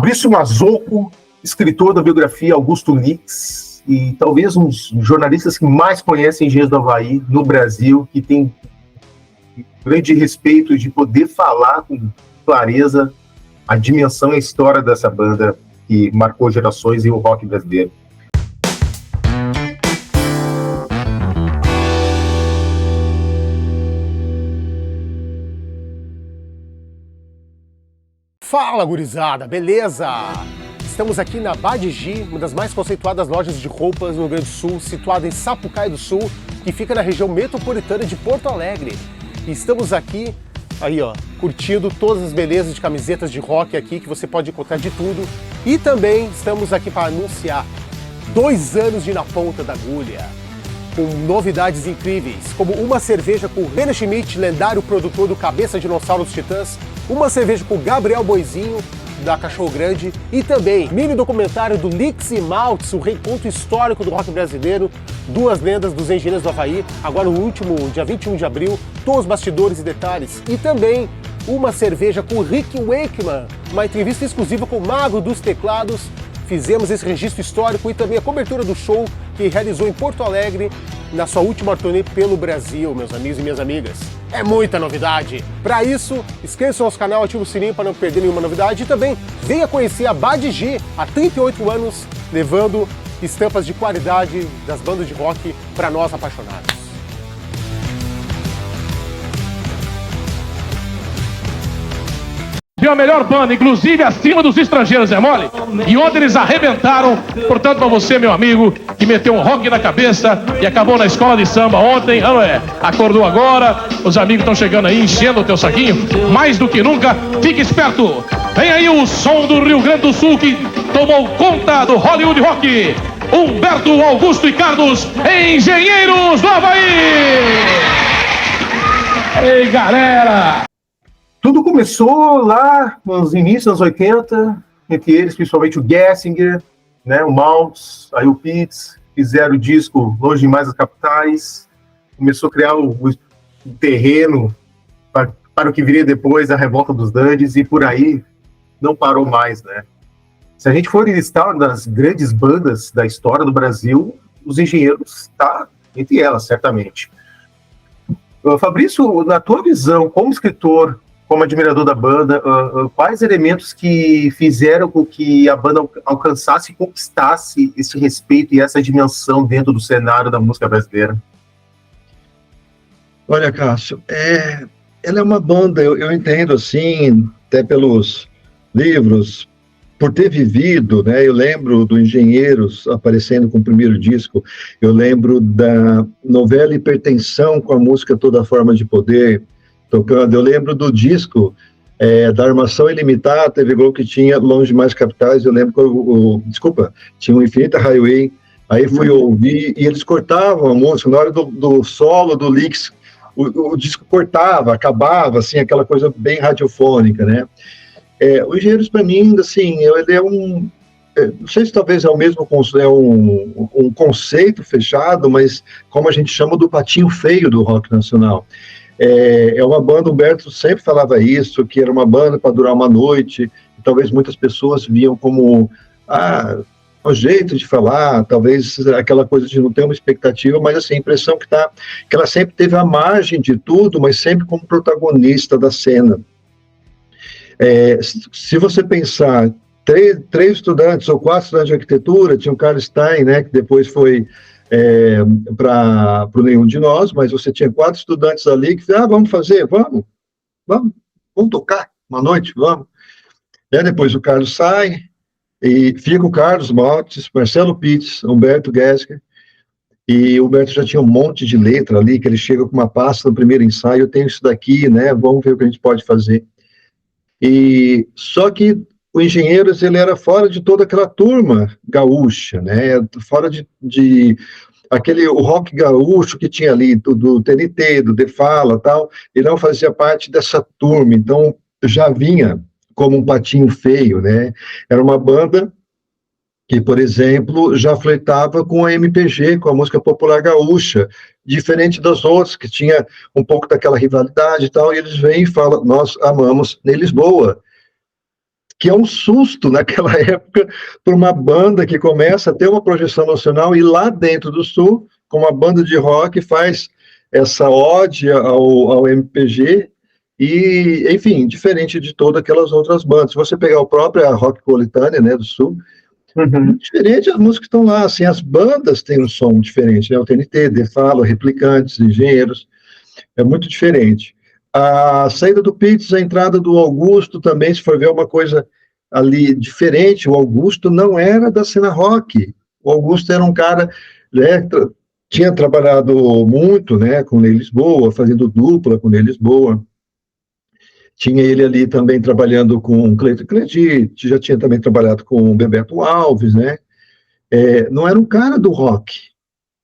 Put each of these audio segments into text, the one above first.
Fabrício Mazzocco, escritor da biografia Augusto Lix, e talvez um dos jornalistas que mais conhecem Engenheiros do Havaí no Brasil, que tem grande respeito de poder falar com clareza a dimensão e a história dessa banda que marcou gerações e o rock brasileiro. Fala, gurizada, beleza? Estamos aqui na Badigi, uma das mais conceituadas lojas de roupas no Rio Grande do Sul, situada em Sapucaí do Sul, que fica na região metropolitana de Porto Alegre. E estamos aqui, aí ó, curtindo todas as belezas de camisetas de rock aqui, que você pode encontrar de tudo. E também estamos aqui para anunciar 2 anos de Na Ponta da Agulha, com novidades incríveis, como uma cerveja com René Schmidt, lendário produtor do Cabeça Dinossauro dos Titãs, uma cerveja com Gabriel Boizinho, da Cachorro Grande, e também mini documentário do Lix e Maltz, o reencontro histórico do rock brasileiro, 2 lendas dos Engenheiros do Havaí, agora no último dia 21 de abril, todos os bastidores e detalhes, e também uma cerveja com Rick Wakeman, uma entrevista exclusiva com o Mago dos Teclados. Fizemos esse registro histórico e também a cobertura do show que realizou em Porto Alegre na sua última turnê pelo Brasil, meus amigos e minhas amigas. É muita novidade! Para isso, inscreva-se no nosso canal, ative o sininho para não perder nenhuma novidade e também venha conhecer a Badigi há 38 anos, levando estampas de qualidade das bandas de rock para nós apaixonados. A melhor banda, inclusive acima dos Estrangeiros, é mole? E ontem eles arrebentaram. Portanto, para você, meu amigo, que meteu um rock na cabeça e acabou na escola de samba ontem, não é? Acordou agora, os amigos estão chegando aí, enchendo o teu saquinho, mais do que nunca, fique esperto. Vem aí o som do Rio Grande do Sul que tomou conta do Hollywood Rock. Humberto, Augusto e Carlos, Engenheiros do Havaí! Ei, galera! Tudo começou lá nos inícios dos 80, entre eles, principalmente o Gessinger, né, o Maltz, aí o Pitts, fizeram o disco Longe Demais das Capitais, começou a criar o terreno para o que viria depois, a Revolta dos Dandies, e por aí não parou mais, né? Se a gente for listar uma das grandes bandas da história do Brasil, os Engenheiros está entre elas, certamente. Fabrício, na tua visão, como escritor, como admirador da banda, quais elementos que fizeram com que a banda alcançasse e conquistasse esse respeito e essa dimensão dentro do cenário da música brasileira? Olha, Cássio, ela é uma banda, eu entendo assim, até pelos livros, por ter vivido, né, eu lembro do Engenheiros aparecendo com o primeiro disco, eu lembro da novela Hipertensão com a música Toda Forma de Poder, tocando. Eu lembro do disco da Armação Ilimitada, TV Globo, que tinha Longe Demais Capitais. Eu lembro que tinha o Infinita Highway. Aí fui ouvir e eles cortavam a música na hora do solo do Lix. O disco cortava, acabava, assim, aquela coisa bem radiofônica, né? O Engenheiros, para mim, assim, ele é um... não sei se talvez é o mesmo um conceito fechado, mas como a gente chama do patinho feio do rock nacional. É uma banda, o Humberto sempre falava isso, que era uma banda para durar uma noite, e talvez muitas pessoas viam como o jeito de falar, talvez aquela coisa de não ter uma expectativa, mas assim, a impressão que ela sempre teve a margem de tudo, mas sempre como protagonista da cena. Se você pensar, 3 estudantes ou 4 estudantes de arquitetura, tinha o Carlos Stein, né, que depois foi para Nenhum de Nós, mas você tinha 4 estudantes ali que vamos fazer, vamos tocar uma noite, vamos. Depois o Carlos sai, e fica o Carlos Maltz, Marcelo Pitts, Humberto Gessinger, e o Humberto já tinha um monte de letra ali, que ele chega com uma pasta no primeiro ensaio, eu tenho isso daqui, né, vamos ver o que a gente pode fazer. E só que o Engenheiros, ele era fora de toda aquela turma gaúcha, né, fora de o rock gaúcho que tinha ali, do TNT, do The Fala, tal, ele não fazia parte dessa turma, então já vinha como um patinho feio, né, era uma banda que, por exemplo, já flertava com a MPG, com a música popular gaúcha, diferente das outras, que tinha um pouco daquela rivalidade e tal, e eles vêm e falam, nós amamos Ney Lisboa, que é um susto naquela época para uma banda que começa a ter uma projeção nacional e lá dentro do Sul, com uma banda de rock, faz essa ode ao MPG e, enfim, diferente de todas aquelas outras bandas. Se você pegar a própria Rock Coletânea, né, do Sul, diferente, as músicas estão lá, assim, as bandas têm um som diferente, né, o TNT, The Falo, Replicantes, Engenheiros, é muito diferente. A saída do Pitts, a entrada do Augusto também, se for ver uma coisa ali diferente, o Augusto não era da cena rock, o Augusto era um cara, né, tinha trabalhado muito, né, com Ney Lisboa, fazendo dupla com Ney Lisboa, tinha ele ali também trabalhando com Cleiton Cledir, já tinha também trabalhado com Bebeto Alves, né, não era um cara do rock,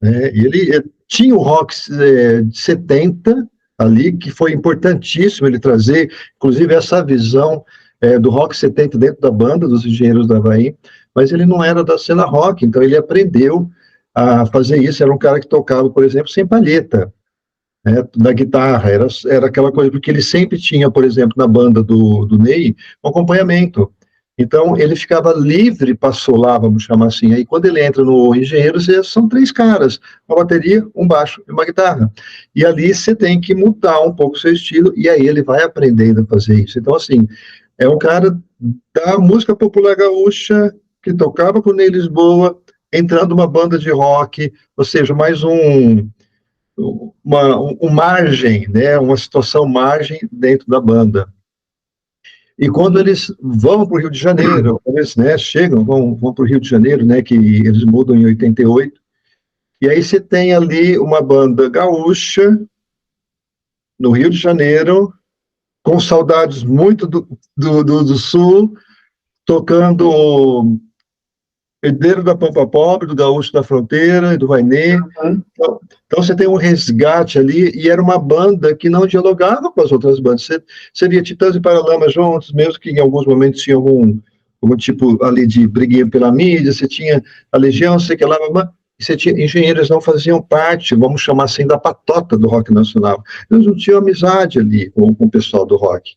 né, ele tinha o rock de 70 ali, que foi importantíssimo ele trazer, inclusive essa visão do rock 70 dentro da banda dos Engenheiros do Havaí, mas ele não era da cena rock, então ele aprendeu a fazer isso, era um cara que tocava, por exemplo, sem palheta, né, da guitarra, era aquela coisa, porque ele sempre tinha, por exemplo, na banda do Ney, um acompanhamento, então ele ficava livre para solar, vamos chamar assim, aí quando ele entra no Engenheiros, são 3 caras, uma bateria, um baixo e uma guitarra, e ali você tem que mudar um pouco o seu estilo, e aí ele vai aprendendo a fazer isso, então assim, é um cara da música popular gaúcha, que tocava com o Ney Lisboa, entrando numa banda de rock, ou seja, mais uma margem, né, uma situação margem dentro da banda. E quando eles vão para o Rio de Janeiro, eles, né, chegam, vão para o Rio de Janeiro, né, que eles mudam em 88, e aí você tem ali uma banda gaúcha, no Rio de Janeiro, com saudades muito do Sul, tocando Herdeiro da Pampa Pobre, do Gaúcho da Fronteira, do Vainê. Então você tem um resgate ali, e era uma banda que não dialogava com as outras bandas. Você via Titãs e Paralamas juntos, mesmo que em alguns momentos tinha algum tipo ali de briguinha pela mídia, você tinha a Legião, sei que lá, e você tinha Engenheiros, não faziam parte, vamos chamar assim, da patota do rock nacional. Eles não tinham amizade ali com o pessoal do rock.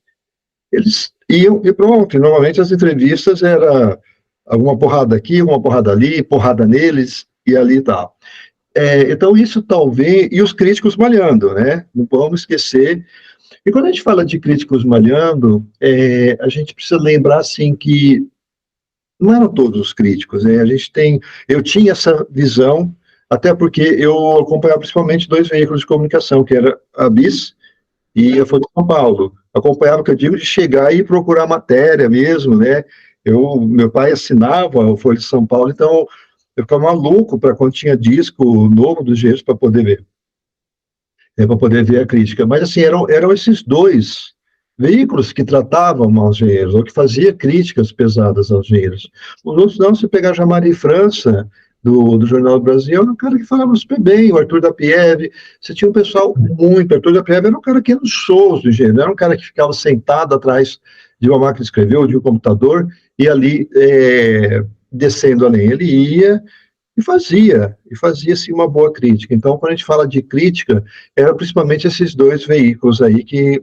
Eles iam e pronto, e normalmente as entrevistas era alguma porrada aqui, uma porrada ali, porrada neles, e ali e tal. Então isso talvez, e os críticos malhando, né, não vamos esquecer, e quando a gente fala de críticos malhando, a gente precisa lembrar, assim, que não eram todos os críticos, né, eu tinha essa visão, até porque eu acompanhava principalmente 2 veículos de comunicação, que era a BIS e a Folha de São Paulo, acompanhava, que eu digo, de chegar e procurar matéria mesmo, né, meu pai assinava o Folha de São Paulo, então eu ficava maluco para quando tinha disco novo dos Engenheiros para poder ver a crítica. Mas assim, eram esses 2 veículos que tratavam aos Engenheiros, ou que fazia críticas pesadas aos Engenheiros. Os outros não, se pegar Jamari França, do Jornal do Brasil, era um cara que falava super bem, o Arthur da Pieve, você tinha um pessoal muito, Arthur da Pieve era um cara que ia nos shows do Engenheiro, não era um cara que ficava sentado atrás de uma máquina de escrever ou de um computador, e ali descendo além, ele ia e fazia assim uma boa crítica. Então, quando a gente fala de crítica, eram principalmente esses 2 veículos aí que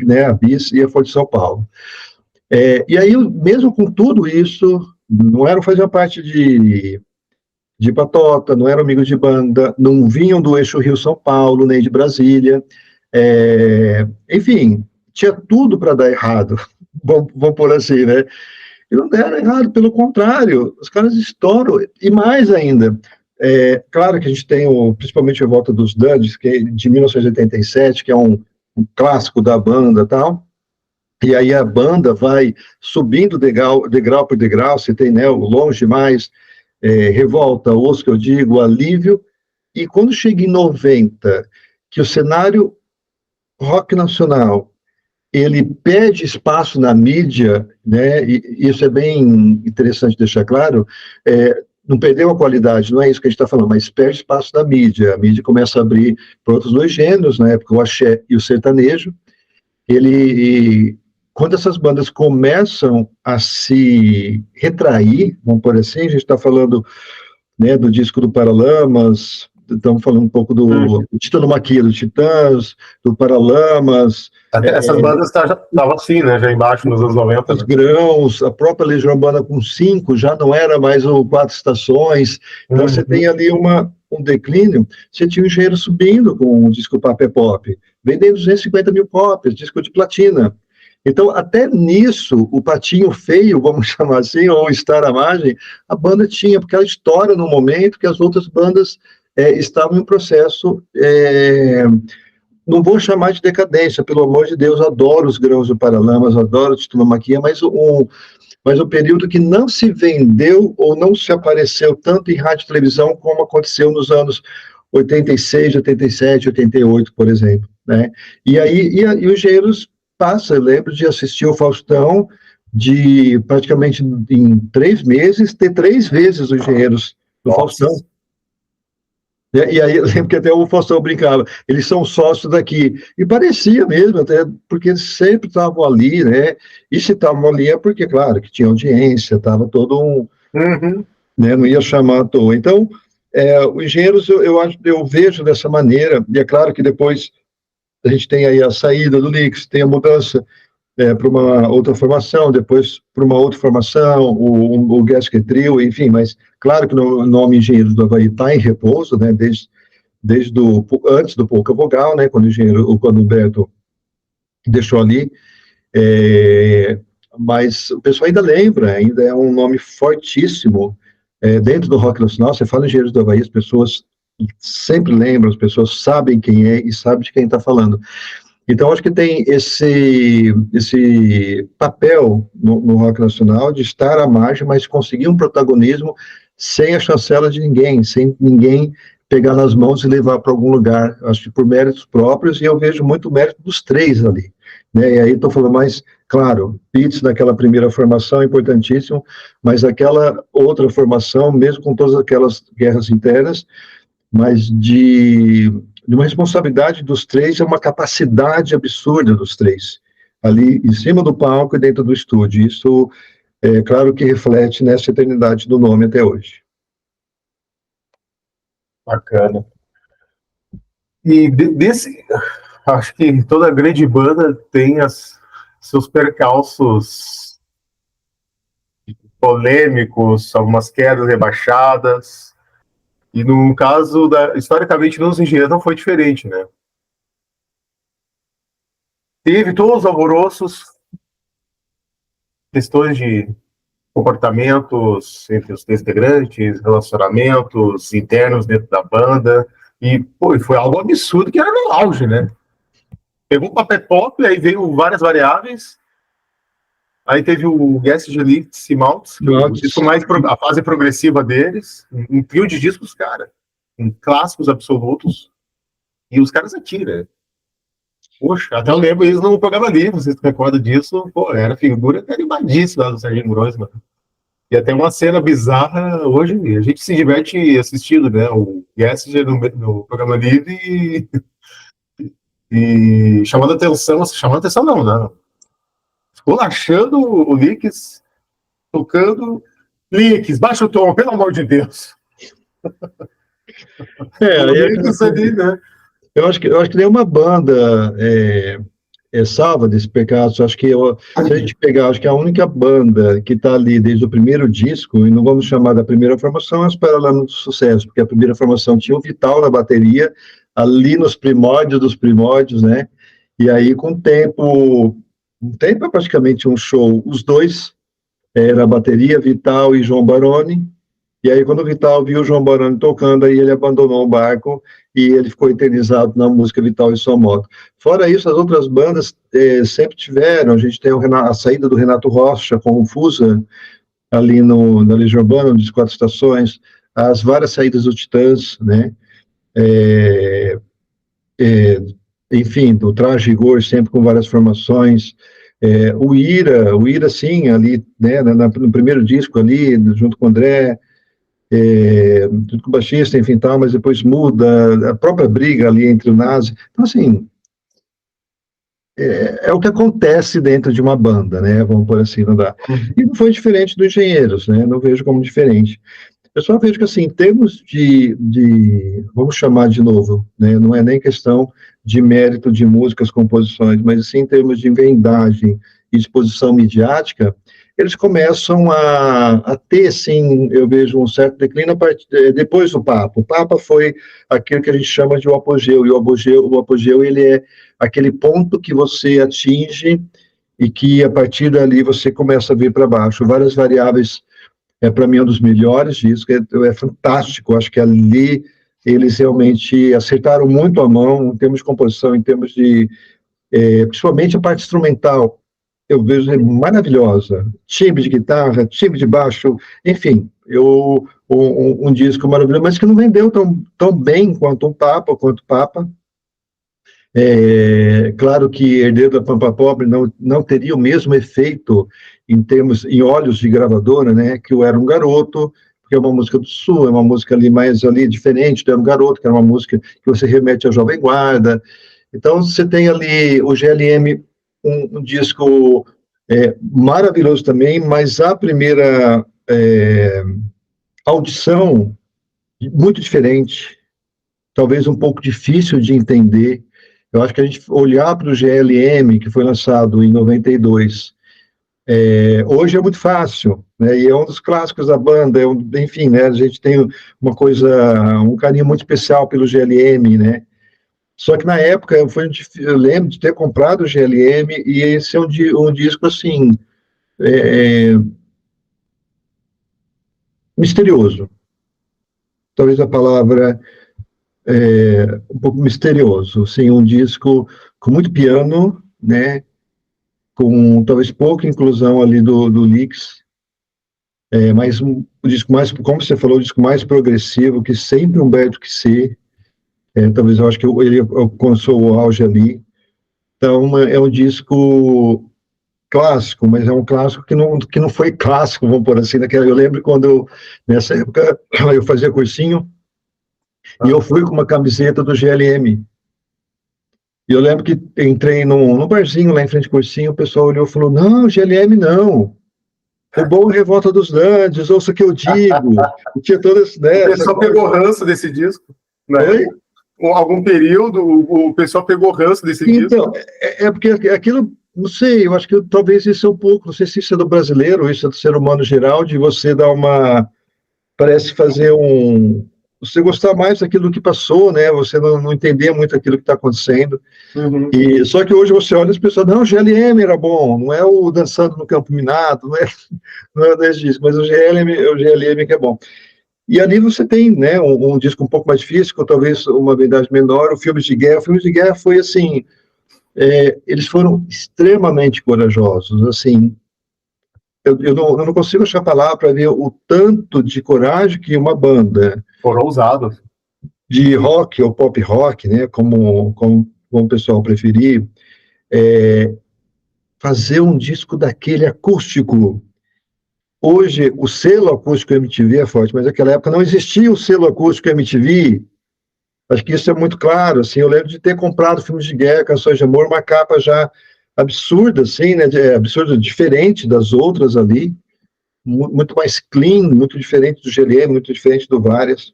né, a BIS e a Folha de São Paulo. E aí, mesmo com tudo isso, não faziam parte de patota, não eram amigos de banda, não vinham do eixo Rio-São Paulo, nem de Brasília, enfim, tinha tudo para dar errado, vamos pôr assim, né? E não deram errado, pelo contrário, os caras estouram, e mais ainda, claro que a gente tem principalmente a Volta dos Duds, que é de 1987, que é um clássico da banda e tal, e aí a banda vai subindo degrau por degrau, você tem, né, o Longe Mais, Revolta, Osso, que eu digo, Alívio, e quando chega em 90, que o cenário rock nacional ele pede espaço na mídia, né, e isso é bem interessante deixar claro, não perdeu a qualidade, não é isso que a gente está falando, mas perde espaço na mídia, a mídia começa a abrir para outros 2 gêneros, na época o axé e o sertanejo, quando essas bandas começam a se retrair, vamos por assim, a gente está falando, né, do disco do Paralamas, estamos falando um pouco do Titanomaquia, do Titãs, do Paralamas. Até essas bandas estavam assim, né? Já embaixo, nos anos 90. Os Grãos, a própria Legião Urbana com 5, já não era mais o 4 Estações. Então você tem ali um declínio. Você tinha o Engenheiro subindo com o disco Papé Pop, vendendo 250 mil cópias, disco de platina. Então, até nisso, o patinho feio, vamos chamar assim, ou estar à margem, a banda tinha, porque ela estoura no momento que as outras bandas estavam em processo, não vou chamar de decadência, pelo amor de Deus, adoro os Grãos do Paralamas, adoro o Titanomaquia, mas o período que não se vendeu ou não se apareceu tanto em rádio e televisão como aconteceu nos anos 86, 87, 88, por exemplo, né? E os Engenheiros passa, eu lembro de assistir o Faustão, de praticamente em 3 meses, ter 3 vezes os Engenheiros do Faustão. E aí eu lembro que até o Faustão brincava, eles são sócios daqui. E parecia mesmo, até porque eles sempre estavam ali, né? E se estavam ali é porque, claro, que tinha audiência, estava todo né? Não ia chamar à toa. Então, os Engenheiros eu vejo dessa maneira, e é claro que depois a gente tem aí a saída do Lix, tem a mudança para uma outra formação, depois para uma outra formação, o Gasket Trio, enfim, mas claro que o nome Engenheiros do Havaí está em repouso, né, antes do Pouca Vogal, né, quando o Beto deixou ali, mas o pessoal ainda lembra, ainda é um nome fortíssimo dentro do rock nacional. Você fala Engenheiros do Havaí, as pessoas sempre lembram, as pessoas sabem quem é e sabem de quem está falando. Então, acho que tem esse papel no rock nacional de estar à margem, mas conseguir um protagonismo sem a chancela de ninguém, sem ninguém pegar nas mãos e levar para algum lugar, acho que por méritos próprios, e eu vejo muito mérito dos 3 ali, né? E aí estou falando mais, claro, Pitts naquela primeira formação, importantíssimo, mas aquela outra formação, mesmo com todas aquelas guerras internas, mas de uma responsabilidade dos 3, é uma capacidade absurda dos 3, ali em cima do palco e dentro do estúdio. Isso, claro que reflete nessa eternidade do nome até hoje. Bacana. E acho que toda grande banda tem seus percalços polêmicos, algumas quedas rebaixadas. E no caso, historicamente, nos Engenheiros não foi diferente, né? Teve todos os alvoroços, questões de comportamentos entre os integrantes, relacionamentos internos dentro da banda, e foi algo absurdo que era no auge, né? Pegou o Papel Pop, aí veio várias variáveis, aí teve o Guest de Lifts e Maltz, a fase progressiva deles, um trio de discos, cara, com clássicos absolutos, e os caras atiram. Poxa, até eu lembro isso no programa livre, vocês recordam disso, era figura carimbadíssima lá do Serginho Groisman. E até uma cena bizarra hoje, a gente se diverte assistindo, né, o Guest no programa livre e chamando atenção não, né? Esculachando o Lix, tocando Lix, baixa o tom, pelo amor de Deus. Eu acho que nenhuma banda salva desse pecado. Acho que se a gente pegar, acho que a única banda que está ali desde o primeiro disco, e não vamos chamar da primeira formação, mas para lá no sucesso, porque a primeira formação tinha o Vital na bateria, ali nos primórdios dos primórdios, né? E aí, com o tempo é praticamente um show, os dois, na bateria, Vital e João Baroni, e aí quando o Vital viu o João Baroni tocando, aí ele abandonou o barco e ele ficou eternizado na música Vital e Sua Moto. Fora isso, as outras bandas sempre tiveram, a gente tem a saída do Renato Rocha com o Fusa, ali na Legião Urbana, nos 4 Estações, as várias saídas do Titãs, né, enfim, do Traje Rigor, sempre com várias formações, o Ira, sim, ali, né, no primeiro disco ali, junto com o André, junto com o baixista, enfim, tal, mas depois muda, a própria briga ali entre o Nazi. Então, assim, é o que acontece dentro de uma banda, né, vamos por assim, não dá. E não foi diferente dos Engenheiros, né, não vejo como diferente. Eu só vejo que, assim, em termos vamos chamar de novo, né, não é nem questão de mérito de músicas, composições, mas sim em termos de vendagem e exposição midiática, eles começam a ter, assim, eu vejo um certo declínio depois do Papa. O Papa foi aquilo que a gente chama de o apogeu, e o apogeu ele é aquele ponto que você atinge e que, a partir dali, você começa a vir para baixo. Várias variáveis, para mim, um dos melhores discos, é fantástico, acho que ali eles realmente acertaram muito a mão, em termos de composição, em termos de, principalmente a parte instrumental, eu vejo maravilhosa, timbre de guitarra, timbre de baixo, enfim, um disco maravilhoso, mas que não vendeu tão bem quanto o Papa. Claro que Herdeiro da Pampa Pobre não teria o mesmo efeito em olhos de gravadora, né, que o Era um Garoto, porque é uma música do Sul, é uma música mais diferente do Era um Garoto, que era uma música que você remete à Jovem Guarda. Então, você tem ali o GLM, um disco maravilhoso também, mas a primeira audição, muito diferente, talvez um pouco difícil de entender. Eu acho que a gente olhar para o GLM, que foi lançado em 92, hoje é muito fácil, né, e é um dos clássicos da banda, enfim, né, a gente tem um carinho muito especial pelo GLM, né, só que na época eu lembro de ter comprado o GLM, e esse é um disco, assim, misterioso, talvez a palavra um pouco misterioso, assim, um disco com muito piano, né, com talvez pouca inclusão ali do Lix, mas o disco mais, como você falou, o disco mais progressivo, que sempre Humberto quis ser, talvez eu acho que ele alcançou o auge ali. Então, é um disco clássico, mas é um clássico que não foi clássico, vamos por assim, eu lembro quando, nessa época, eu fazia cursinho, e eu fui com uma camiseta do GLM. E eu lembro que entrei num barzinho lá em frente ao cursinho, o pessoal olhou e falou, não, GLM não. O bom é Revolta dos Dandes, ouça o que eu digo. E tinha todas, né, o pessoal pegou ranço desse disco, né? Oi? Algum período, o pessoal pegou ranço desse disco. Então, porque aquilo, não sei, eu acho que talvez isso é um pouco, não sei se isso é do brasileiro, ou isso é do ser humano geral, de você dar parece fazer você gostar mais daquilo que passou, né? Você não entender muito aquilo que está acontecendo. Uhum. E só que hoje você olha e as pessoas, não, o GLM era bom, não é o Dançando no Campo Minado, não é desse disco, mas o GLM que é bom. E ali você tem, né, um disco um pouco mais difícil, com talvez uma verdade menor, o Filmes de Guerra. O Filmes de Guerra foi assim, eles foram extremamente corajosos, assim. Eu não consigo achar palavra para ver o tanto de coragem que uma banda foram ousados de rock ou pop rock, né, como o pessoal preferir, fazer um disco daquele acústico. Hoje o selo acústico MTV é forte, mas naquela época não existia o selo acústico MTV. Acho que isso é muito claro, assim. Eu lembro de ter comprado Filmes de Guerra, Canções de Amor, uma capa já absurda, assim, né, absurda, diferente das outras ali, muito mais clean, muito diferente do GLM, muito diferente do Várias.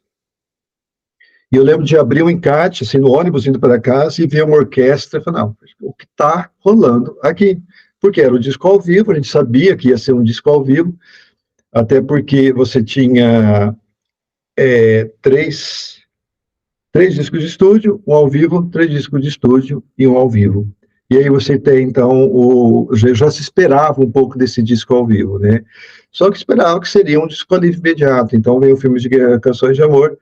E eu lembro de abrir um encarte, assim, no ônibus indo para casa e ver uma orquestra e falar, não, o que está rolando aqui? Porque era um disco ao vivo, a gente sabia que ia ser um disco ao vivo, até porque você tinha três discos de estúdio, um ao vivo, 3 discos de estúdio e um ao vivo. E aí você tem, então, já se esperava um pouco desse disco ao vivo, né? Só que esperava que seria um disco ali imediato. Então veio o Filme de Guerra, Canções de Amor,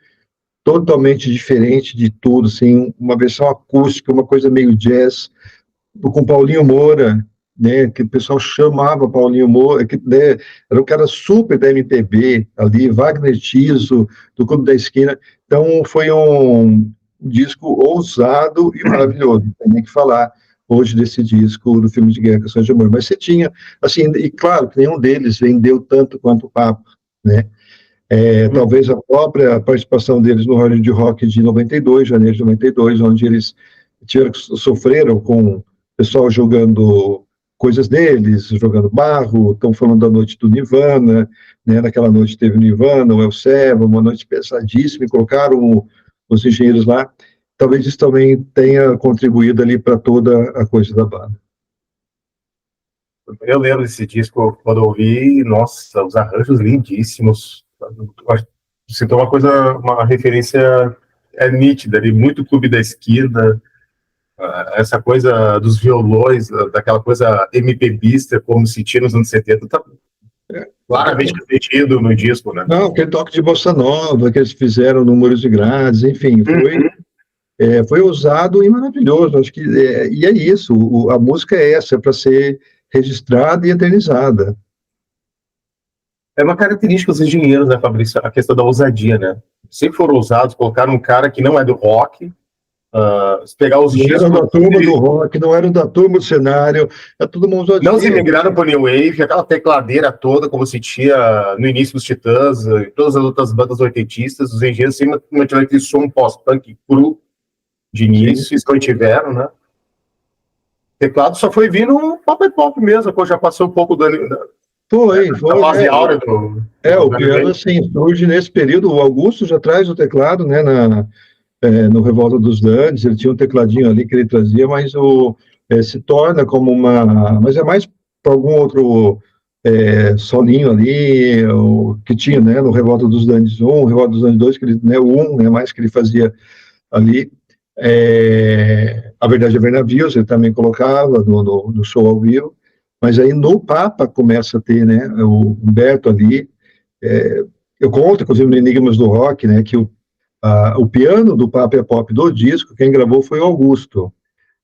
totalmente diferente de tudo, assim, uma versão acústica, uma coisa meio jazz, com Paulinho Moura, né, que o pessoal chamava Paulinho Moura, que, né, era um cara super da MPB ali, Wagner Tiso, do Clube da Esquina. Então foi um disco ousado e maravilhoso, tem nem que falar hoje desse disco do Filme de Guerra, Canções de Amor. Mas você tinha, assim, e claro que nenhum deles vendeu tanto quanto o Papa, né? Talvez a própria participação deles no Hollywood Rock de 92, janeiro de 92, onde eles sofreram com o pessoal jogando coisas deles, jogando barro, estão falando da noite do Nirvana, né? Naquela noite teve o Nirvana, o El Seva, uma noite pesadíssima, e colocaram os engenheiros lá. Talvez isso também tenha contribuído ali para toda a coisa da banda. Eu lembro desse disco quando eu ouvi, nossa, os arranjos lindíssimos. Você tem uma referência nítida ali, muito Clube da Esquina, essa coisa dos violões, daquela coisa MPBista, como se tinha nos anos 70, tá claramente refletido no disco, né? Não, aquele toque de bossa nova que eles fizeram no Muros e Grades, enfim, foi ousado e maravilhoso. Acho que e é isso, a música é essa, é para ser registrada e eternizada. É uma característica dos engenheiros, né, Fabrício? A questão da ousadia, né? Sempre foram ousados, colocaram um cara que não é do rock, pegar os discos... Não eram da turma do rock, não eram da turma do cenário, é todo mundo ousadia. Não se migraram para o New Wave, aquela tecladeira toda, como se tinha no início dos Titãs, e todas as outras bandas oitentistas, os engenheiros sempre mantiveram aquele som pós-punk cru de início, isso que tiveram, né? Teclado só foi vir no pop mesmo, que já passou um pouco da fase áurea do... o piano, assim, surge nesse período. O Augusto já traz o teclado, né, no Revolta dos Dantes, ele tinha um tecladinho ali que ele trazia, mas se torna como mas é mais para algum outro solinho ali, que tinha, né, no Revolta dos Dantes 1, Revolta dos Dantes 2, que ele, né, o 1, né, mais que ele fazia ali. A Verdade é Ver Navios, ele também colocava no show ao vivo, mas aí no Papa começa a ter, né, o Humberto ali. Eu conto, inclusive, no Enigmas do Rock, né, que o piano do Papa é Pop do disco, quem gravou foi o Augusto.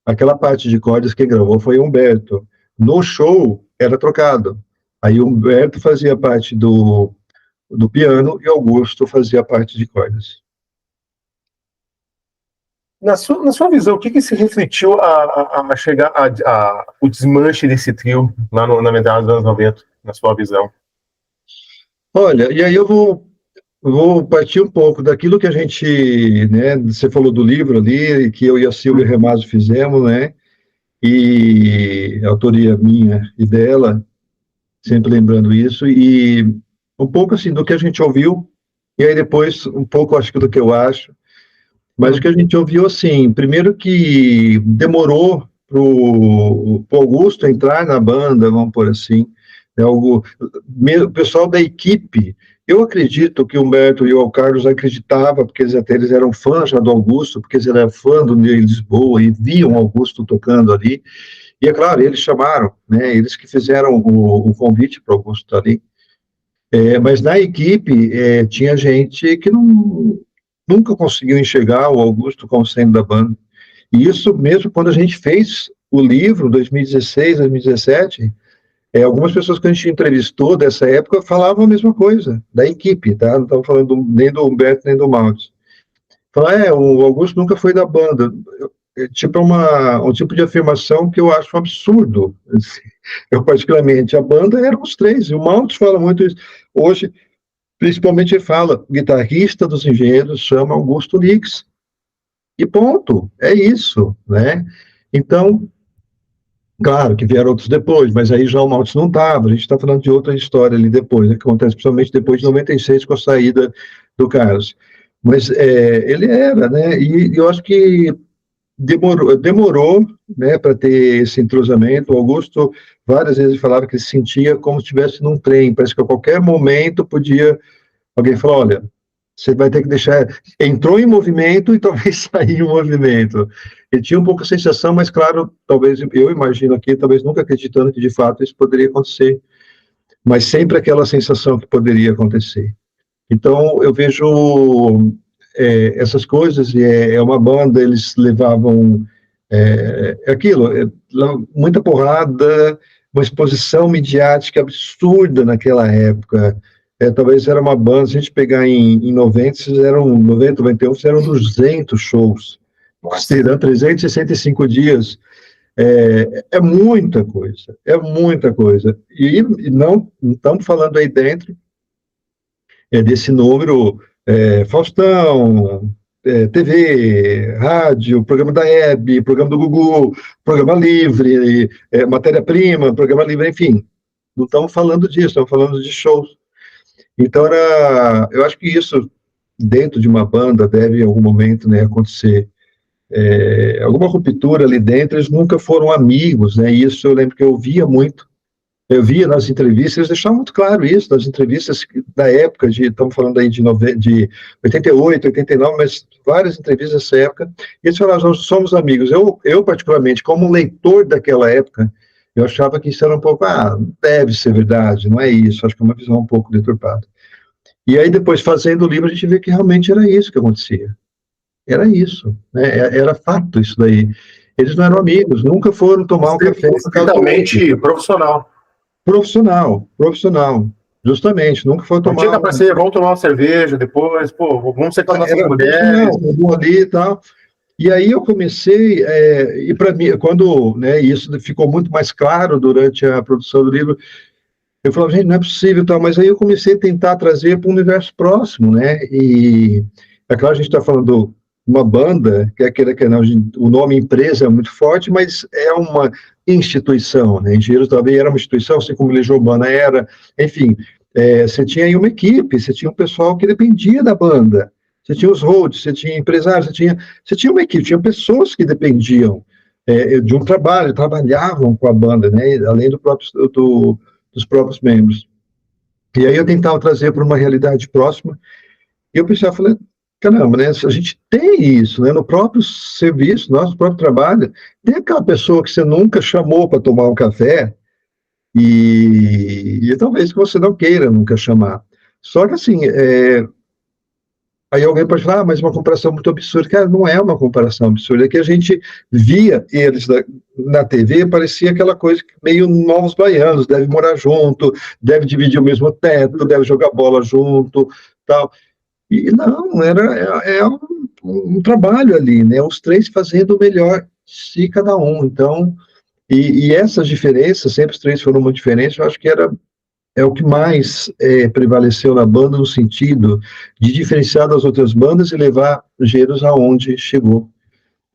Aquela parte de cordas, quem gravou foi o Humberto. No show, era trocado. Aí o Humberto fazia parte do piano e o Augusto fazia parte de cordas. Na sua visão, o que se refletiu a chegar o desmanche desse trio lá na metade dos anos 90, na sua visão? Olha, e aí eu vou partir um pouco daquilo que a gente, né, você falou do livro ali, que eu e a Silvia Remazo fizemos, né, e autoria minha e dela, sempre lembrando isso, e um pouco assim do que a gente ouviu, e aí depois um pouco acho que do que eu acho. Mas o que a gente ouviu, assim, primeiro que demorou para o Augusto entrar na banda, vamos por assim, né, o pessoal da equipe, eu acredito que o Humberto e o Carlos acreditavam, porque eles eram fãs já do Augusto, porque eles eram fãs do Ney Lisboa e viam o Augusto tocando ali, e é claro, eles chamaram, né, eles que fizeram o convite para o Augusto estar ali, mas na equipe tinha gente que nunca conseguiu enxergar o Augusto como sendo da banda. E isso mesmo quando a gente fez o livro, 2016, 2017, algumas pessoas que a gente entrevistou dessa época falavam a mesma coisa, da equipe, tá? Não estava falando nem do Humberto, nem do Maltz. Falaram, o Augusto nunca foi da banda. Um tipo de afirmação que eu acho um absurdo. Eu, particularmente, a banda eram os três, e o Maltz fala muito isso. Hoje, principalmente ele fala, o guitarrista dos Engenheiros chama Augusto Lix. E ponto, é isso, né? Então, claro que vieram outros depois, mas aí já o Maltz não estava, a gente está falando de outra história ali depois, né, que acontece principalmente depois de 96, com a saída do Carlos. Mas ele era, né? E eu acho que demorou, né, para ter esse entrosamento. O Augusto várias vezes falava que se sentia como se estivesse num trem, parece que a qualquer momento podia alguém falar, olha, você vai ter que deixar, entrou em movimento e talvez sair em movimento. Ele tinha um pouco a sensação, mas claro, talvez, eu imagino aqui, talvez nunca acreditando que de fato isso poderia acontecer, mas sempre aquela sensação que poderia acontecer. Então, eu vejo essas coisas, e é uma banda, eles levavam aquilo, muita porrada, uma exposição midiática absurda naquela época. Talvez era uma banda, se a gente pegar em 90, 91, fizeram 200 shows, serão 365 dias, muita coisa, e não estamos falando aí dentro desse número, Faustão, TV, rádio, programa da Hebe, programa do Gugu, programa livre, matéria-prima, programa livre, enfim. Não estamos falando disso, estamos falando de shows. Então, eu acho que isso, dentro de uma banda, deve em algum momento, né, acontecer alguma ruptura ali dentro. Eles nunca foram amigos, né, e isso eu lembro que eu via muito. Eu via nas entrevistas, eles deixavam muito claro isso, nas entrevistas da época, estamos falando aí de 88, 89, mas várias entrevistas dessa época, e eles falavam, nós somos amigos. Eu, particularmente, como leitor daquela época, eu achava que isso era um pouco, deve ser verdade, não é isso, acho que é uma visão um pouco deturpada. E aí, depois, fazendo o livro, a gente vê que realmente era isso que acontecia. Era isso, né? Era fato isso daí. Eles não eram amigos, nunca foram tomar um café. Totalmente profissional. Profissional, justamente, nunca foi tomar... Não tinha pra ser, vamos tomar uma cerveja depois, vamos ser com as nossas mulheres. Ali e tal. E aí eu comecei, e para mim, quando, né, isso ficou muito mais claro durante a produção do livro, eu falava, gente, não é possível, tal, mas aí eu comecei a tentar trazer para o universo próximo, né, e é claro, a gente está falando uma banda, que não, o nome empresa é muito forte, mas é uma instituição, né? Engenheiros também era uma instituição, assim como Legião Urbana era, enfim, você tinha aí uma equipe, você tinha um pessoal que dependia da banda, você tinha os roads, você tinha empresários, você tinha uma equipe, tinha pessoas que dependiam de um trabalho, trabalhavam com a banda, né? Além dos próprios membros. E aí eu tentava trazer para uma realidade próxima, e eu pensava, falei, caramba, né? A gente tem isso, né? No próprio serviço, nosso próprio trabalho, tem aquela pessoa que você nunca chamou para tomar um café e talvez que você não queira nunca chamar. Só que assim, aí alguém pode falar, mas uma comparação muito absurda. Cara, não é uma comparação absurda, é que a gente via eles na TV, parecia aquela coisa meio novos baianos, deve morar junto, deve dividir o mesmo teto, deve jogar bola junto, tal. E não, era um trabalho ali, né? Os três fazendo o melhor de cada um. Então, e essas diferenças, sempre os três foram muito diferentes, eu acho que é o que mais prevaleceu na banda, no sentido de diferenciar das outras bandas e levar Engenheiros aonde chegou.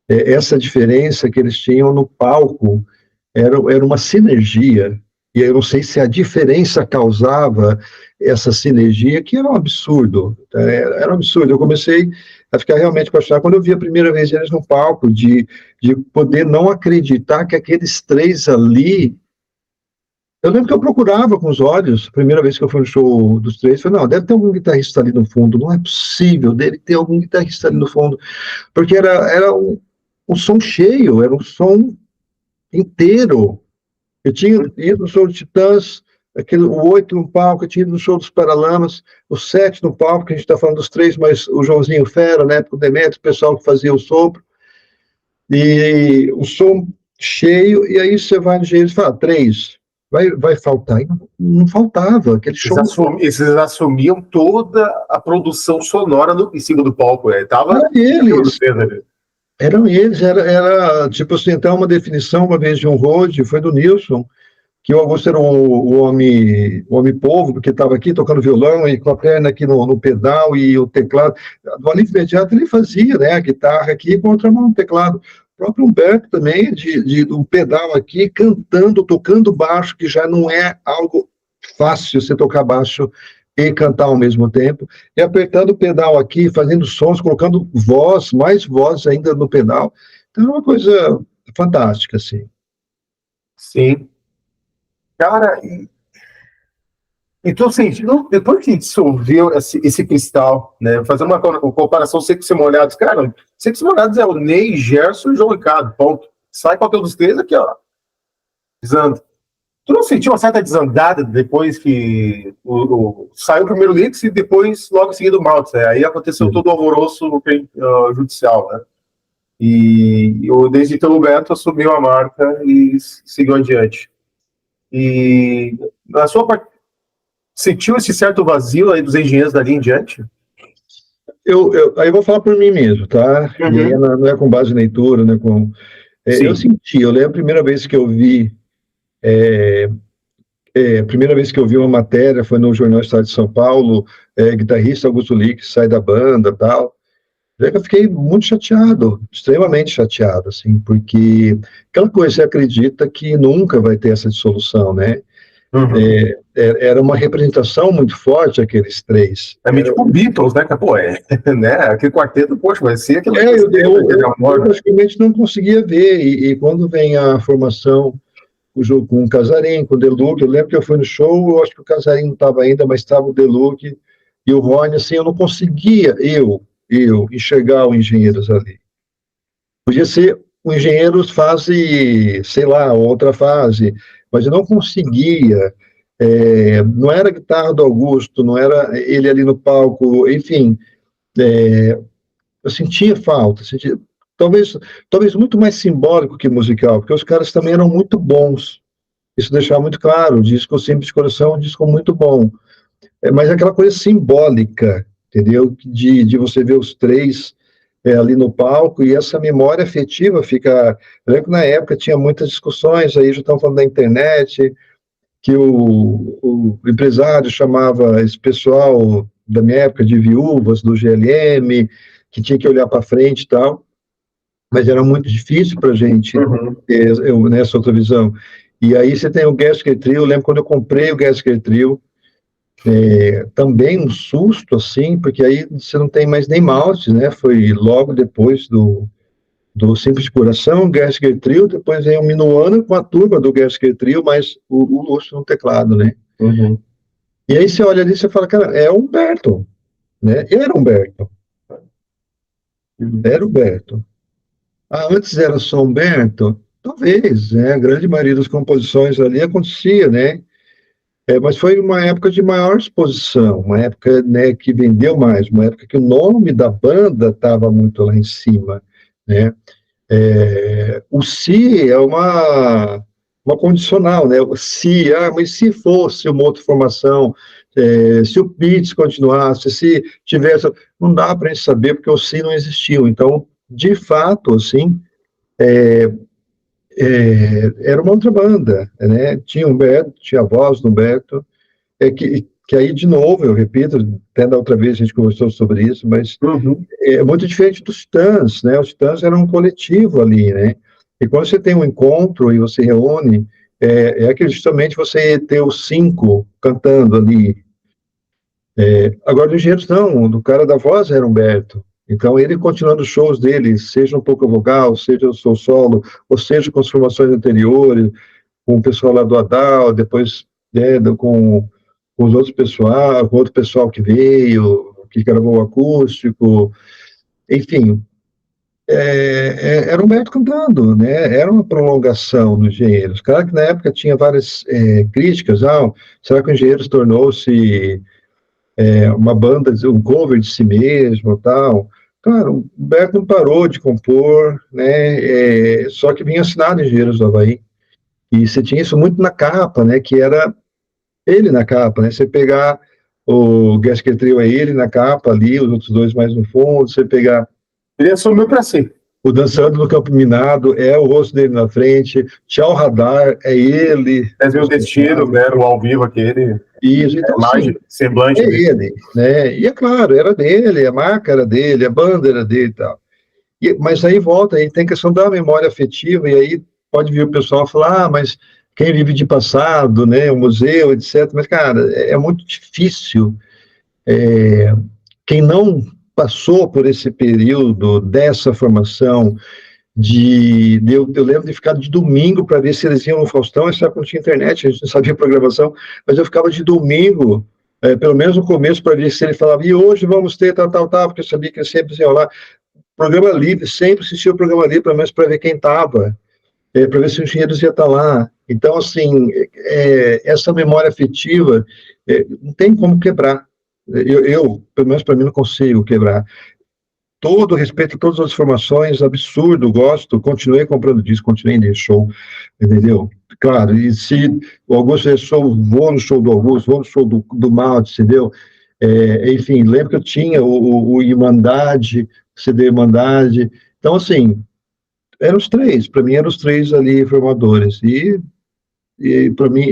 Essa diferença que eles tinham no palco era uma sinergia, e eu não sei se a diferença causava essa sinergia, que era um absurdo, era um absurdo. Eu comecei a ficar realmente apaixonado quando eu vi a primeira vez eles no palco, de poder não acreditar que aqueles três ali... Eu lembro que eu procurava com os olhos, a primeira vez que eu fui no show dos três, eu falei, não, deve ter algum guitarrista ali no fundo, não é possível, deve ter algum guitarrista ali no fundo, porque era um som cheio, era um som inteiro. Eu tinha ido no show do Titãs, o 8 no palco, eu tinha ido no show dos Paralamas, o 7 no palco, que a gente está falando dos três, mas o Joãozinho Fera, né, o Demetrio, o pessoal que fazia o sopro, e o som cheio, e aí você vai no jeito e fala, 3, vai faltar, e não faltava, aquele show... Eles assumiam toda a produção sonora em cima do palco, Eram eles, era tipo assim, até uma definição, uma vez de um road, foi do Nilson, que o Augusto era o homem povo, porque estava aqui tocando violão e com a perna aqui no pedal e o teclado. Do alívio imediato ele fazia, né, a guitarra aqui com a outra mão no teclado. O próprio Humberto também, de um pedal aqui, cantando, tocando baixo, que já não é algo fácil você tocar baixo e cantar ao mesmo tempo, e apertando o pedal aqui, fazendo sons, colocando voz, mais voz ainda no pedal. Então é uma coisa fantástica, assim. Sim. Cara, então, assim, depois que dissolveu esse cristal, né, fazendo uma comparação secos e molhados, cara, secos e molhados é o Ney, Gerson e João Ricardo, ponto. Sai qualquer um dos três aqui, ó, desanda. Tu não sentiu uma certa desandada depois que saiu o primeiro Lix e depois, logo em seguida, o Maltz, né? Aí aconteceu todo o alvoroço judicial, né? E desde então o Beto assumiu a marca e seguiu adiante. E na sua parte, sentiu esse certo vazio aí dos engenheiros dali em diante? Aí eu vou falar por mim mesmo, tá? Uhum. E aí não é com base em leitura, né? Eu lembro a primeira vez que eu vi a primeira vez que eu vi uma matéria foi no Jornal Estado de São Paulo, guitarrista Augusto Lix sai da banda, tal. Eu fiquei muito chateado, extremamente chateado, assim, porque aquela coisa, você acredita que nunca vai ter essa dissolução, né? Uhum. Era uma representação muito forte, aqueles três. É meio tipo Beatles, né? Que, pô, né? Aquele quarteto, poxa, vai ser aquela Eu praticamente não conseguia ver, e quando vem a formação, o jogo com o Casarim, com o Delug, eu lembro que eu fui no show, eu acho que o Casarim não estava ainda, mas estava o Delug e o Rony, assim, eu não conseguia, enxergar o Engenheiros ali. Podia ser o Engenheiros fase, sei lá, outra fase, mas eu não conseguia. Não era a guitarra do Augusto, não era ele ali no palco, enfim, eu sentia falta, talvez, talvez muito mais simbólico que musical, porque os caras também eram muito bons. Isso deixava muito claro, o disco Simples de Coração é um disco muito bom, mas aquela coisa simbólica, entendeu? De você ver os três ali no palco, e essa memória afetiva fica. Eu lembro que na época tinha muitas discussões, aí já estão falando da internet, que o empresário chamava esse pessoal da minha época de viúvas do GLM, que tinha que olhar para frente e tal, mas era muito difícil para a gente ter nessa outra visão. E aí você tem o Gasker Trio, eu lembro quando eu comprei o Gasker Trio, também um susto, assim, porque aí você não tem mais nem mouse, né? Foi logo depois do Simples de Coração, Gasker Trio, depois vem o Minuano com a turma do Gasker Trio, mas o Lúcio no teclado, né? Uhum. E aí você olha ali e você fala, cara, é Humberto, né? Era Humberto. Era Humberto. Ah, antes era só Humberto? Talvez, né? A grande maioria das composições ali acontecia, né? Mas foi uma época de maior exposição, uma época, né, que vendeu mais, uma época que o nome da banda estava muito lá em cima, né? O se é uma condicional, né? O se, mas se fosse uma outra formação, se o Pitts continuasse, se tivesse, não dá para a gente saber porque o se não existiu. Então, de fato, assim, era uma outra banda, né? Tinha Humberto, tinha a voz do Humberto, que aí, de novo, eu repito, até da outra vez a gente conversou sobre isso, mas é muito diferente dos Titãs, né? Os Titãs eram um coletivo ali, né? E quando você tem um encontro e você reúne, aquele justamente você ter os cinco cantando ali. Agora, do Engenheiros, não, do cara da voz era Humberto. Então, ele continuando os shows dele, seja um pouco vogal, seja o seu solo, ou seja com as formações anteriores, com o pessoal lá do Adal, depois com os outros pessoal, com outro pessoal que veio, que gravou o acústico, enfim, era o Humberto cantando, né? Era uma prolongação do Engenheiros. Claro que na época tinha várias críticas, será que o Engenheiros tornou-se uma banda, um cover de si mesmo, tal? Claro, o Humberto não parou de compor, né? Só que vinha assinado Engenheiros do Havaí, e você tinha isso muito na capa, né? Que era ele na capa, né? Você pegar o Gasker Trio é ele na capa ali, os outros dois mais no fundo, você pegar Ele assumiu para si. o Dançando no Campo Minado, é o rosto dele na frente, Tchau Radar, é ele. É meu destino, né? O ao vivo aquele. Isso, então, imagem, assim, semblante. ele, né? E é claro, era dele, a marca era dele, a banda era dele e tal. Mas aí volta, aí tem questão da memória afetiva, e aí pode vir o pessoal falar, mas quem vive de passado, né, o museu, etc. Mas, cara, é muito difícil. Quem não passou por esse período dessa formação, eu lembro de ficar de domingo para ver se eles iam no Faustão, essa época não tinha internet, a gente não sabia programação, mas eu ficava de domingo, pelo menos no começo, para ver se ele falava, e hoje vamos ter tal, porque eu sabia que ele sempre ia lá. Programa livre, sempre assistia o programa livre, pelo menos para ver quem estava, para ver se o Engenheiros ia estar lá. Então, assim, essa memória afetiva não tem como quebrar. Pelo menos para mim, não consigo quebrar. Todo respeito a todas as formações, absurdo, gosto, continuei comprando disco, continuei indo em show, entendeu? Claro, e se o Augusto é show, vou no show do Augusto, vou no show do Malte, entendeu? Enfim, lembro que eu tinha o Irmandade, CD Irmandade, então, assim, eram os três, para mim eram os três ali formadores, e para mim,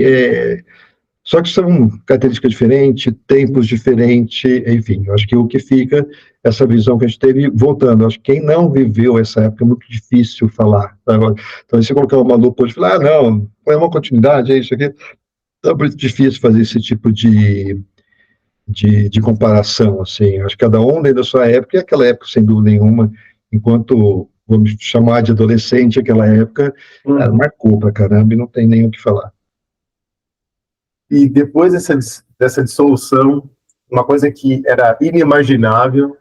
Só que são características diferentes, tempos diferentes, enfim, eu acho que o que fica, essa visão que a gente teve, voltando, eu acho que quem não viveu essa época é muito difícil falar. Tá? Então, se colocar uma lupa hoje e falar, não, é uma continuidade, é isso aqui, é muito difícil fazer esse tipo de comparação, assim, eu acho que cada um dentro da sua época, e aquela época, sem dúvida nenhuma, enquanto, vamos chamar de adolescente, aquela época, cara, marcou pra caramba e não tem nem o que falar. E depois dessa dissolução, uma coisa que era inimaginável,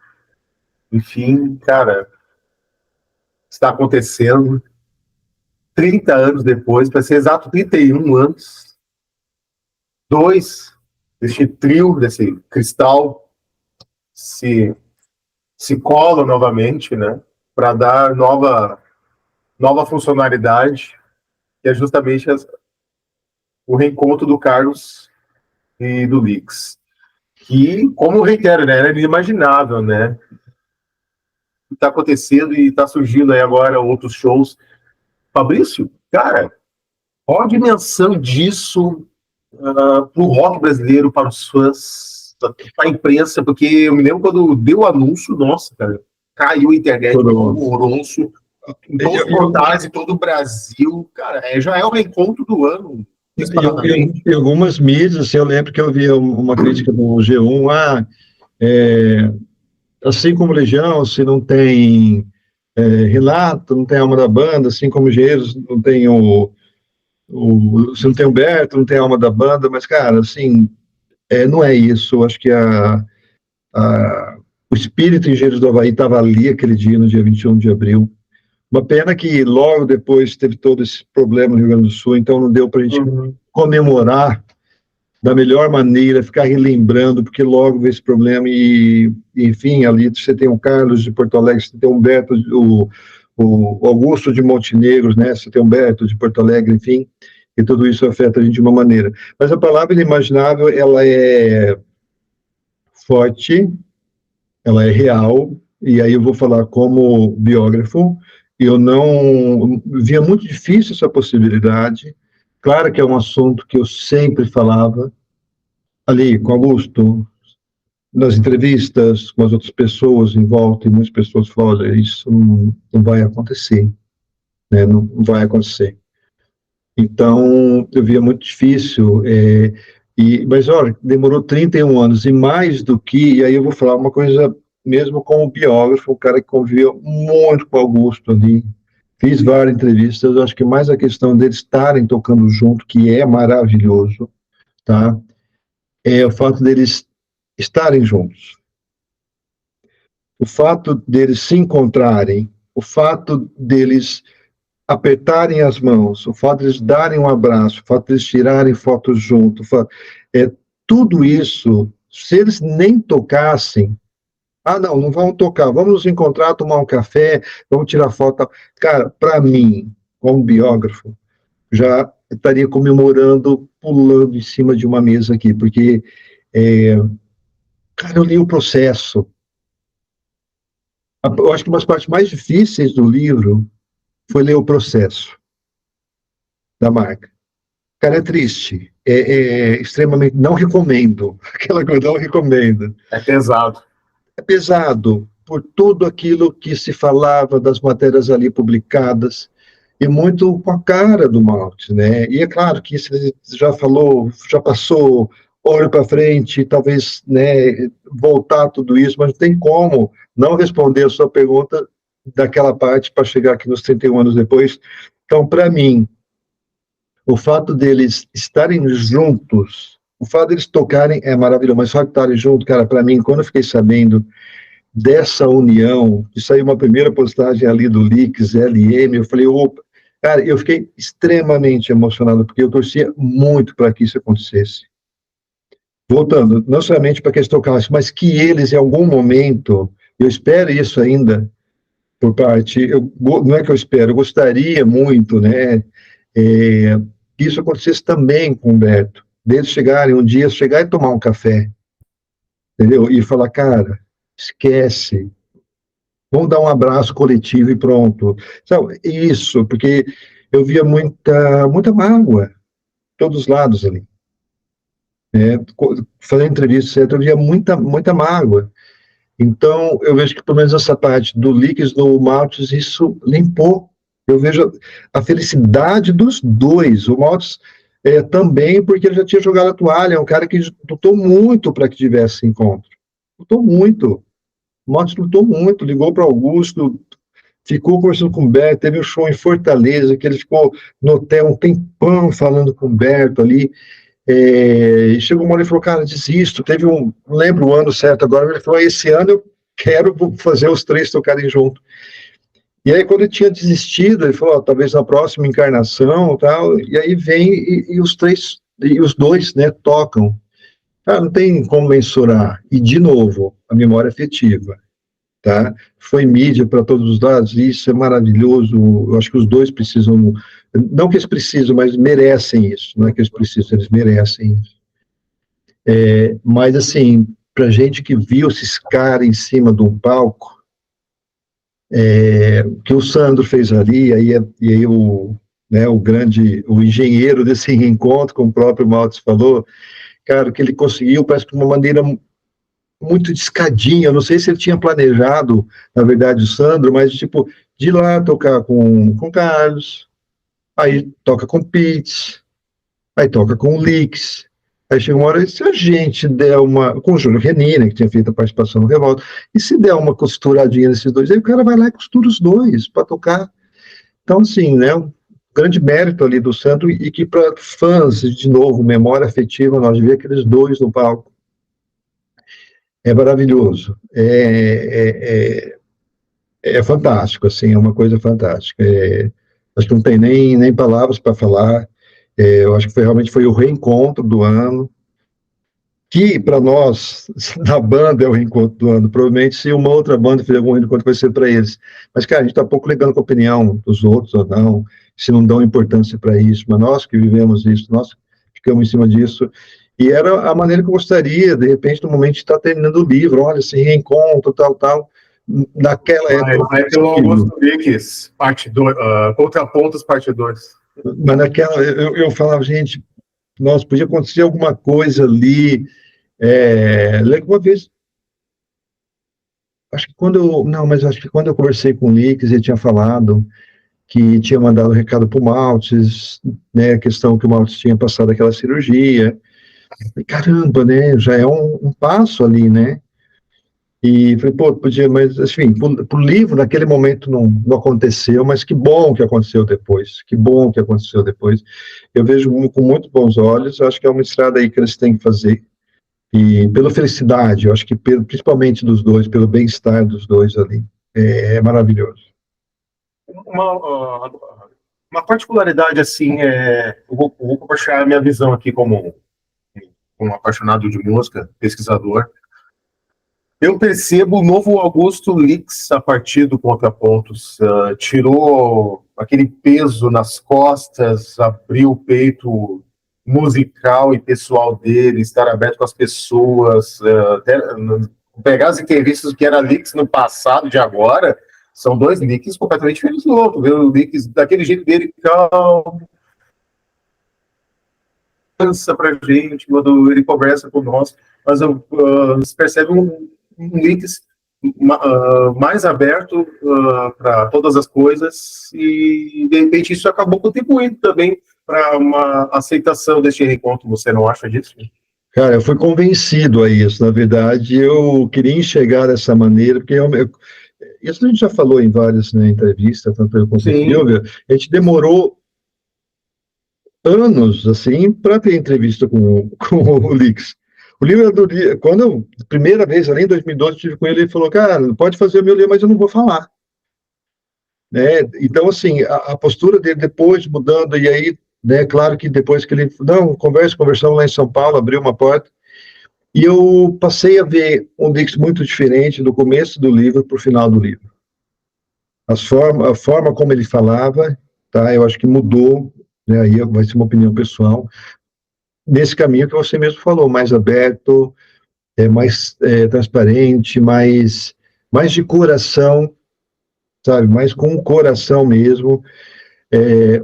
enfim, cara, está acontecendo 30 anos depois, para ser exato, 31 anos, desse trio, desse cristal, se colam novamente, né, para dar nova funcionalidade, que é justamente o reencontro do Carlos e do Lix. Que, como eu reitero, né, era inimaginável, né? Está acontecendo e está surgindo aí agora outros shows. Fabrício, cara, qual a dimensão disso para o rock brasileiro, para os fãs, para a imprensa? Porque eu me lembro quando deu o anúncio, nossa, cara, caiu a internet, horroroso, em todos os portais, em todo o Brasil, cara, já é o reencontro do ano. Em algumas mídias, assim, eu lembro que eu vi uma crítica do G1, assim como Legião, se não tem Relato, não tem Alma da Banda, assim como Engenheiros, não tem se não tem Humberto, não tem Alma da Banda, mas, cara, assim, não é isso, eu acho que o espírito Engenheiros do Havaí estava ali aquele dia, no dia 21 de abril. Uma pena que logo depois teve todo esse problema no Rio Grande do Sul, então não deu para a gente comemorar da melhor maneira, ficar relembrando, porque logo veio esse problema e, enfim, ali você tem o Carlos de Porto Alegre, você tem o Humberto, o Augusto de Montenegro, né? Você tem o Humberto de Porto Alegre, enfim, e tudo isso afeta a gente de uma maneira. Mas a palavra inimaginável, ela é forte, ela é real, e aí eu vou falar como biógrafo. Eu não via muito difícil essa possibilidade. Claro que é um assunto que eu sempre falava ali com Augusto, nas entrevistas com as outras pessoas em volta, e muitas pessoas falam, olha, isso não vai acontecer, né? Não vai acontecer. Então, eu via muito difícil, mas, olha, demorou 31 anos, e mais do que, e aí eu vou falar uma coisa, mesmo como biógrafo, um cara que conviveu muito com Augusto ali, fiz várias entrevistas, eu acho que mais a questão deles estarem tocando junto, que é maravilhoso, tá? É o fato deles estarem juntos. O fato deles se encontrarem, o fato deles apertarem as mãos, o fato deles darem um abraço, o fato deles tirarem fotos juntos, tudo isso, se eles nem tocassem, não vamos tocar, vamos nos encontrar, tomar um café, vamos tirar foto. Cara, para mim, como biógrafo, já estaria comemorando, pulando em cima de uma mesa aqui, porque, cara, eu li o processo. Eu acho que uma das partes mais difíceis do livro foi ler o processo da marca. Cara, é triste, extremamente, não recomendo, aquela coisa, não recomendo. É pesado. É pesado por tudo aquilo que se falava das matérias ali publicadas e muito com a cara do Maltes, né? E é claro que você já falou, já passou, olho para frente, talvez, né, voltar tudo isso, mas não tem como não responder a sua pergunta daquela parte para chegar aqui nos 31 anos depois. Então, para mim, o fato deles estarem juntos, o fato deles tocarem é maravilhoso, mas só que estarem juntos, cara, para mim, quando eu fiquei sabendo dessa união, que saiu uma primeira postagem ali do Lix, LM, eu falei, opa, cara, eu fiquei extremamente emocionado, porque eu torcia muito para que isso acontecesse. Voltando, não somente para que eles tocassem, mas que eles, em algum momento, eu espero isso ainda, por parte, não é que eu espero, eu gostaria muito, né, que isso acontecesse também com o Humberto, deles chegarem um dia, chegar e tomar um café, entendeu? E falar, cara, esquece, vamos dar um abraço coletivo e pronto. Sabe, isso, porque eu via muita mágoa, todos os lados ali. Fazendo entrevista, etc., eu via muita mágoa. Então, eu vejo que, pelo menos essa parte do Leaks, do Maltes, isso limpou. Eu vejo a felicidade dos dois. O Maltes também, porque ele já tinha jogado a toalha, é um cara que lutou muito para que tivesse encontro. Lutou muito. O Maltes lutou muito, ligou para Augusto, ficou conversando com o Humberto, teve um show em Fortaleza, que ele ficou no hotel um tempão falando com o Humberto ali. Chegou uma hora e falou, cara, desisto. Teve não lembro o ano certo agora, ele falou, esse ano eu quero fazer os três tocarem junto. E aí, quando ele tinha desistido, ele falou, talvez na próxima encarnação, tal, e aí vem e os três, e os dois, né, tocam. Cara, não tem como mensurar. E, de novo, a memória afetiva, tá? Foi mídia para todos os lados, isso é maravilhoso. Eu acho que os dois precisam, não que eles precisam, mas merecem isso. Não é que eles precisam, eles merecem isso. Mas, assim, pra gente que viu esses caras em cima de um palco, que o Sandro fez ali, e aí o engenheiro desse reencontro, como o próprio Maltes falou, cara, que ele conseguiu, parece que de uma maneira muito de escadinha, eu não sei se ele tinha planejado, na verdade, o Sandro, mas, tipo, de ir lá tocar com o Carlos, aí toca com o Pitts, aí toca com o Leaks, aí chega uma hora, e se a gente der com o Júlio Renina, que tinha feito a participação no Revolta, e se der uma costuradinha nesses dois, aí o cara vai lá e costura os dois para tocar. Então, assim, né, um grande mérito ali do Santo, e que para fãs, de novo, memória afetiva, nós ver aqueles dois no palco. É maravilhoso. É fantástico, assim, é uma coisa fantástica. Acho que não tem nem palavras para falar. Eu acho que realmente foi o reencontro do ano, que para nós, da banda, é o reencontro do ano. Provavelmente, se uma outra banda fizer algum reencontro, vai ser para eles. Mas, cara, a gente está pouco ligando com a opinião dos outros ou não, se não dão importância para isso, mas nós que vivemos isso, nós ficamos em cima disso. E era a maneira que eu gostaria, de repente, no momento de estar terminando o livro, olha, esse reencontro, tal, naquela época. Vai pelo Augusto Leaks, parte 2, Contrapontos, parte 2. Mas naquela, eu falava, gente, nossa, podia acontecer alguma coisa ali. Lembro uma vez, acho que quando eu conversei com o Leaks, ele tinha falado que tinha mandado um recado para o Maltes, né, a questão que o Maltes tinha passado aquela cirurgia. E, caramba, né, já é um passo ali, né? E falei, pô, podia, mas, assim, pro livro, naquele momento não aconteceu, mas que bom que aconteceu depois, Eu vejo com muito bons olhos, acho que é uma estrada aí que eles têm que fazer, e pela felicidade, eu acho que principalmente dos dois, pelo bem-estar dos dois ali, é maravilhoso. Uma particularidade, assim, eu vou compartilhar a minha visão aqui como um apaixonado de música, pesquisador. Eu percebo o novo Augusto Leaks a partir do Contrapontos. Tirou aquele peso nas costas, abriu o peito musical e pessoal dele, estar aberto com as pessoas, pegar as entrevistas que era Leaks no passado de agora, são dois Leaks completamente diferentes do outro. O Leaks daquele jeito dele, calmo, cansa pra gente, quando ele conversa com nós, mas você percebe um Leaks mais aberto para todas as coisas, e de repente isso acabou contribuindo também para uma aceitação deste reencontro. Você não acha disso? Cara, eu fui convencido a isso. Na verdade, eu queria enxergar dessa maneira, porque isso a gente já falou em várias, né, entrevistas, tanto eu quanto o Silvio, a gente demorou anos, assim, para ter entrevista com o Leaks. O livro quando primeira vez, ali em 2012, estive com ele, ele falou, cara, pode fazer o meu livro, mas eu não vou falar. Né? Então, assim, a postura dele depois mudando, e aí, né, claro que depois que ele, conversamos lá em São Paulo, abriu uma porta, e eu passei a ver um Leaks muito diferente do começo do livro para o final do livro. A forma como ele falava, tá, eu acho que mudou, né, aí vai ser uma opinião pessoal, nesse caminho que você mesmo falou, mais aberto, mais transparente, mais de coração, sabe, mais com o coração mesmo.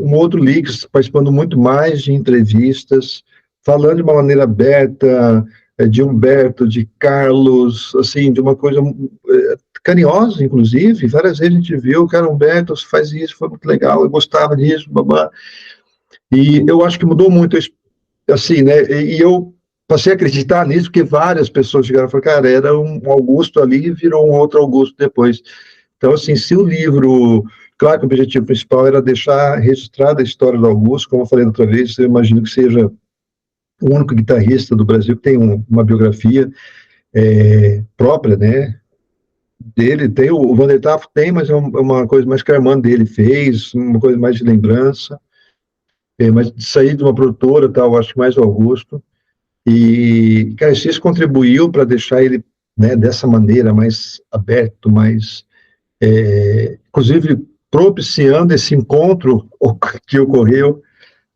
Um outro Leaks participando muito mais de entrevistas, falando de uma maneira aberta, de Humberto, de Carlos, assim, de uma coisa carinhosa, inclusive. Várias vezes a gente viu, cara, Humberto, você faz isso, foi muito legal, eu gostava disso, babá. E eu acho que mudou muito, assim, né? E eu passei a acreditar nisso, porque várias pessoas chegaram e falaram, cara, era um Augusto ali e virou um outro Augusto depois. Então, assim, se o livro... Claro que o objetivo principal era deixar registrada a história do Augusto, como eu falei outra vez, eu imagino que seja o único guitarrista do Brasil que tem uma biografia própria, né, dele. Tem o Vander Tafo, tem, mas é uma coisa mais que a irmã dele fez, uma coisa mais de lembrança, mas de sair de uma produtora, tal, acho que mais o Augusto. E, cara, isso contribuiu para deixar ele, né, dessa maneira, mais aberto, mais... inclusive, propiciando esse encontro que ocorreu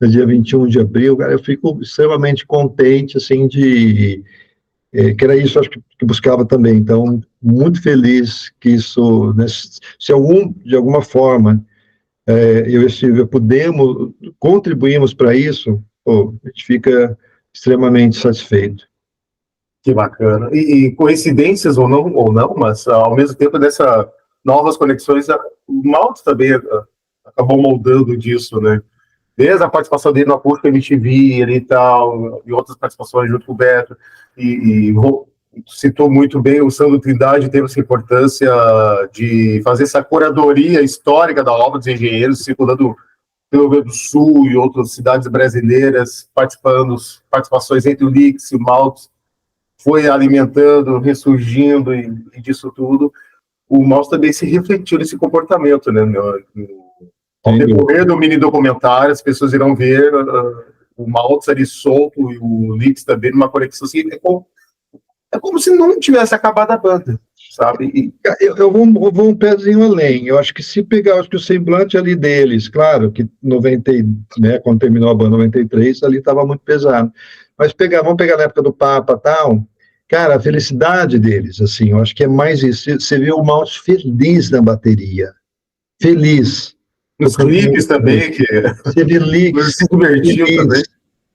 no dia 21 de abril, cara, eu fico extremamente contente, assim, que era isso, acho que buscava também. Então, muito feliz que isso, né, se de alguma forma, eu e a Silvia contribuímos para isso, pô, a gente fica extremamente satisfeito. Que bacana. E coincidências ou não, mas ao mesmo tempo dessas novas conexões, o Maltz também acabou moldando disso, né? Desde a participação dele no Acústico MTV e tal, e outras participações junto com o Beto, e citou muito bem, o Sandro Trindade teve essa importância de fazer essa curadoria histórica da obra dos engenheiros, circulando pelo Rio Grande do Sul e outras cidades brasileiras, participações entre o Lix e o Maltz, foi alimentando, ressurgindo e disso tudo. O Maltz também se refletiu nesse comportamento, né? Ao decorrer do mini documentário, as pessoas irão ver o Maltz ali solto e o Lix também numa conexão assim, é como se não tivesse acabado a banda, sabe? Eu vou um pezinho além. Eu acho que se pegar, acho que o semblante ali deles, claro que 90, né, quando terminou a banda 93, ali estava muito pesado. Mas vamos pegar na época do Papa, tal. Cara, a felicidade deles, assim, eu acho que é mais isso. Você vê o Maltz feliz na bateria, feliz. Nos clipes também, que você vê Lix se divertiu também.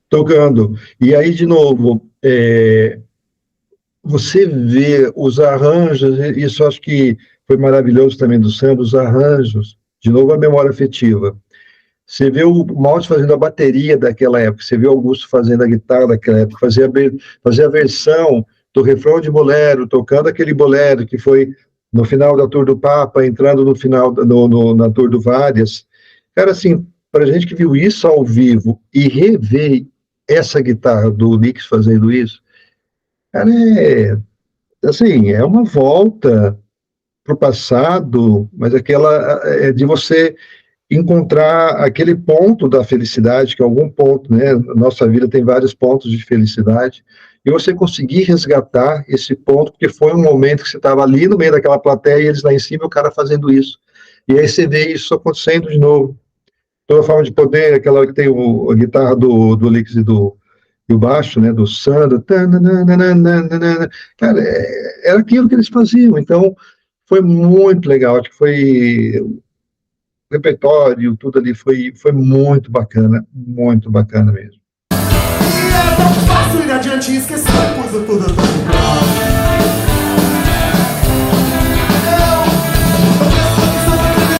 Tocando. E aí, de novo, você vê os arranjos, isso acho que foi maravilhoso também do samba, os arranjos, de novo a memória afetiva. Você vê o Maltz fazendo a bateria daquela época, você vê o Augusto fazendo a guitarra daquela época, fazer a versão do refrão de bolero, tocando aquele bolero que foi no final da Tour do Papa, entrando no final na Tour do Várias. Cara, assim, para gente que viu isso ao vivo e rever essa guitarra do Lix fazendo isso, cara, assim, é uma volta para o passado, mas aquela de você encontrar aquele ponto da felicidade, que é algum ponto, né? Nossa vida tem vários pontos de felicidade, e você conseguir resgatar esse ponto, porque foi um momento que você estava ali no meio daquela plateia, e eles lá em cima, o cara fazendo isso. E aí você vê isso acontecendo de novo. Toda forma de poder, aquela que tem a guitarra do Lix e o baixo, né, do Sandro, cara, era aquilo que eles faziam. Então, foi muito legal, acho que foi... O repertório, tudo ali foi muito bacana mesmo. E é tão fácil ir adiante e esquecer a coisa toda.